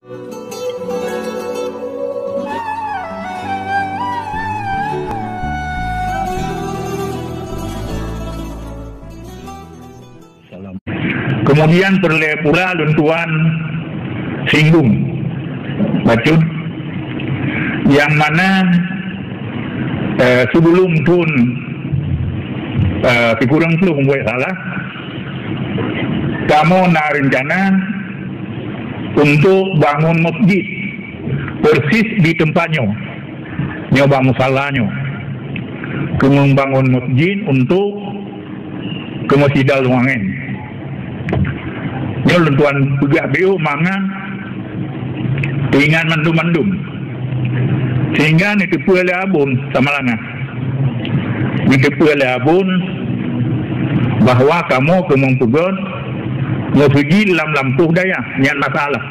Kemudian perlu pula luntuan singgung bacun yang mana sebelum tun kurang flu membuat salah, kamu nak rencana untuk bangun masjid persis di tempatnya, nyoba musalahnya, membangun masjid untuk ke Masjid Al-Wangen. Nyo lentuan pegak BU mangan ingat mandum-mandum sehingga ni tipu oleh abun sama langa ni tipu oleh abun bahwa kamu kemungpugan mau pergi dalam lampu daya niat masalah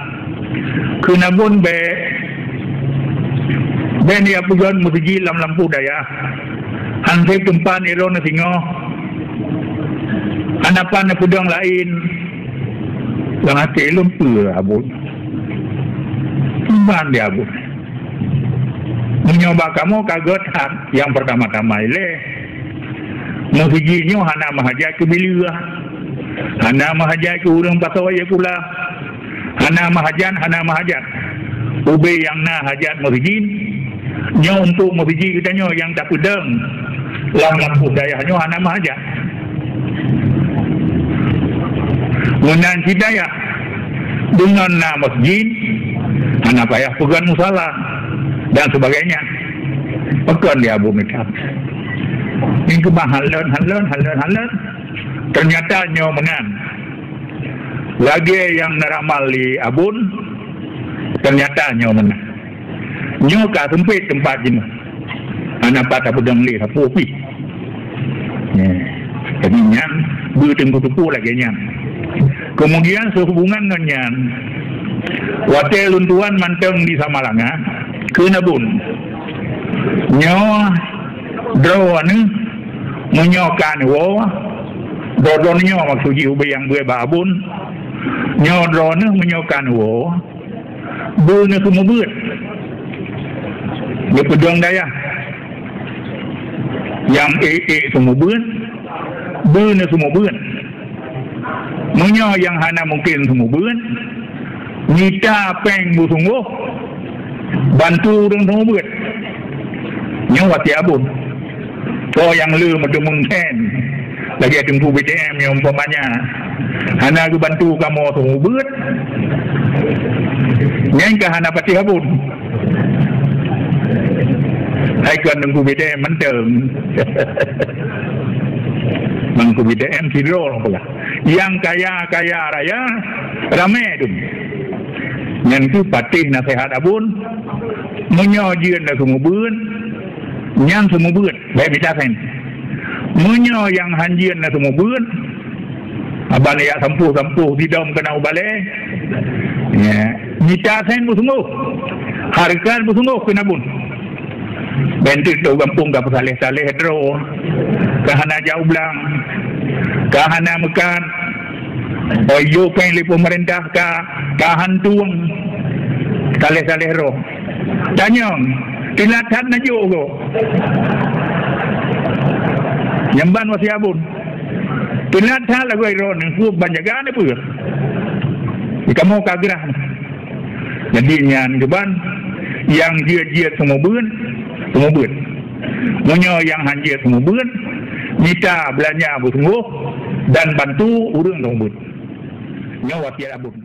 kena bun be dia pugan mau pergi dalam lampu daya hansip tempat iron na singo anapan na pudang lain yang hati lumpur abun cuman dia abun menyoba kamu kaget yang pertama-tama ile mufijinya hana mahajat ke bililah hana mahajat ke urang pasawaya pula hana mahajat ube yang na hajat mufijin nya untuk mufiji kita nyo yang tak pedang lampu dayahnya hana mahajat Munan hidayah dengan nama masjid, anak payah pegan musalah dan sebagainya. Pegan dia Abu Mikam. Ini kebahalan, halan. Ternyata nyo menang. Lagi yang neramal di Abun, ternyata nyo menang. Nyo ka sempit tempat jenuh. Anak patah pedang li, hapupi. Jadi nyan, bertengku-tengku lagi nyan. Kemudian sehubungan dengan wakil luntuan manteng di Samalanga kena bun nyo drawan menyokan wo dodonnya maksudnya ube yang gue babun nyo drawan menyokan wo bune semua buat dia pedang daya yang semua buat bune semua buat Munyo yang hana mungkin semua bulan Nita peng busungguh bantu dengan semua bulan Nyawa tiabun so yang lu medemun ten lagi tunggu BTM yang umpamanya hana aku bantu kamu semua bulan Nyangka hana pati habun hai kan tunggu BTM menteng Mangku BTM sidro pula. Yang kaya raya ramai tu. Yang tu patih nasihat abun menyojian dah semua bun, yang semua bun baik minta sen. Menyo yang hanjian dah semua bun, abang ya sampuh tidak kena ubale. Ya, minta sen busungguh, harga busungguh kena bun. Bentuk tu kampung kap saleh dro. Kahana jauh belang kahana mekan oyo kain li pemerintah kahan tuang saleh roh tanyong tilatan na juga nyamban wasi abun tilatan lagu iron ku banjagan ni pur kamu kagerah jadi nyan jeban yang dia semua bun munyo yang hanjir semua bun Nita belanja bersungguh dan bantu urang tombut. Nyawa tiada abun.